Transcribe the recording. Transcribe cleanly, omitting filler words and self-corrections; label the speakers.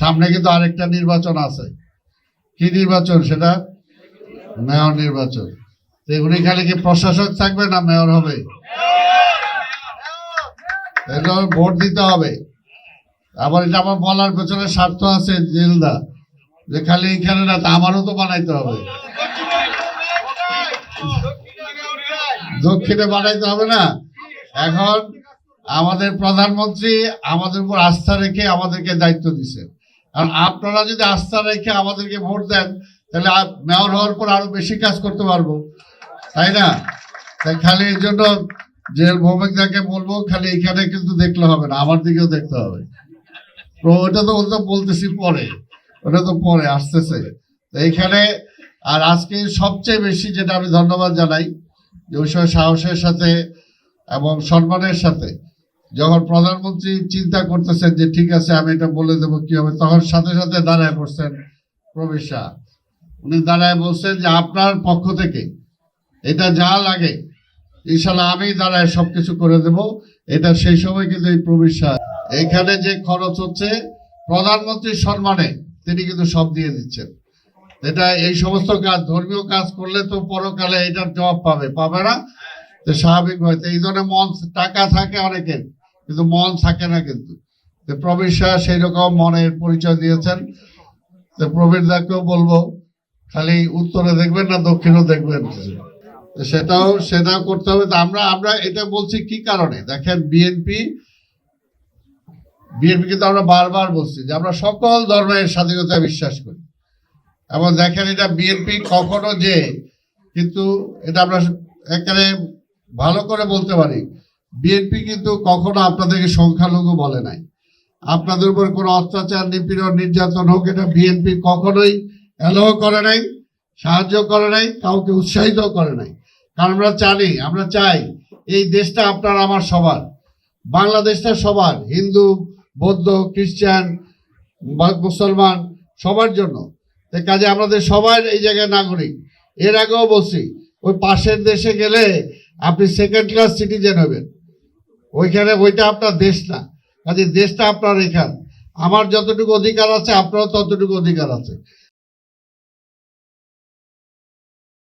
Speaker 1: সামনে কিন্তু আরেকটা নির্বাচন আছে। কি নির্বাচন? সেটা মেয়র নির্বাচন। উনি খালি কি প্রশাসক থাকবে না মেয়র হবে? ভোট দিতে হবে। আবার এটা আমার বলার পেছনে স্বার্থ আছে জেলদা, যে খালি এখানে না, আমারও তো বানাইতে হবে, দক্ষিণে বানাইতে হবে না। এখন আমাদের প্রধানমন্ত্রী আমাদের উপর আস্থা রেখে আমাদেরকে দায়িত্ব দিচ্ছে। কারণ আপনারা যদি আস্থা রেখে আমাদেরকে ভোট দেন, তাহলে মেয়র হওয়ার পর আরো বেশি কাজ করতে পারবো, তাই না? তাই খালি এই জন্য জেল ভৌমিকদাকে বলবো, খালি এখানে কিন্তু দেখলে হবে না, আমার দিকেও দেখতে হবে। তো ওটা তো বলতেছি পরে, ওটা তো পরে আসতেছে এইখানে। আর আজকে সবচেয়ে বেশি যেটা আমি ধন্যবাদ জানাই, যে ওই সময় সাহসের সাথে এবং সম্মানের সাথে যখন প্রধানমন্ত্রী চিন্তা করতেছেন যে ঠিক আছে আমি এটা বলে দেবো কি হবে, তখন সাথে সাথে দাঁড়ায় পড়ছেন প্রবীর শাহ। উনি দাঁড়ায় বলছেন যে আপনার পক্ষ থেকে এটা যা লাগে ইনশাল্লাহ আমি দাঁড়ায় সবকিছু করে দেব। এটা সেই সময় কিন্তু এই প্রবীর শাহ এইখানে যে খরচ হচ্ছে প্রধানমন্ত্রীর সম্মানে তিনি কিন্তু সব দিয়ে দিচ্ছেন। এটা এই সমস্ত কাজ, ধর্মীয় কাজ করলে তো পরকালে এটার জবাব পাবে না। তো স্বাভাবিক হয়তো এই ধরনের মন, টাকা থাকে অনেকের কিন্তু মন থাকে না। কিন্তু প্রবীর শাহ সেই রকম মনের পরিচয় দিয়েছেন। তো প্রবীর দাকেও বলবো খালি উত্তরে দেখবেন না দক্ষিণও দেখবেন, সেটাও করতে হবে। তো আমরা এটা বলছি কি কারণে, দেখেন বিএনপি কিন্তু আমরা বারবার বলছি যে আমরা সকল ধর্মের স্বাধীনতায় বিশ্বাস করি। এবং দেখেন এটা বিএনপি কখনো যে, কিন্তু এটা আমরা একেবারে ভালো করে বলতে পারি, বিএনপি কিন্তু কখনো আপনাদেরকে সংখ্যালঘু বলে নাই। আপনাদের উপর কোনো অত্যাচার, নিপীড়ন, নির্যাতন হোক, এটা বিএনপি কখনোই অ্যালাউ করে নাই, সাহায্য করে নাই, কাউকে উৎসাহিত করে নাই। কারণ আমরা চাই এই দেশটা আপনার আমার সবার, বাংলাদেশটা সবার, হিন্দু, বৌদ্ধ, খ্রিস্টান, মুসলমান সবার জন্য। কাজে আমাদের সবার এই জায়গায় নাগরিক। এর আগেও বলছি, ওই পাশের দেশে গেলে আপনি সেকেন্ড ক্লাস সিটিজেন হবেন, ওইখানে ওইটা আপনার দেশ না। কাজে দেশটা আপনার এখানে, আমার যতটুকু অধিকার আছে আপনারও ততটুকু অধিকার আছে।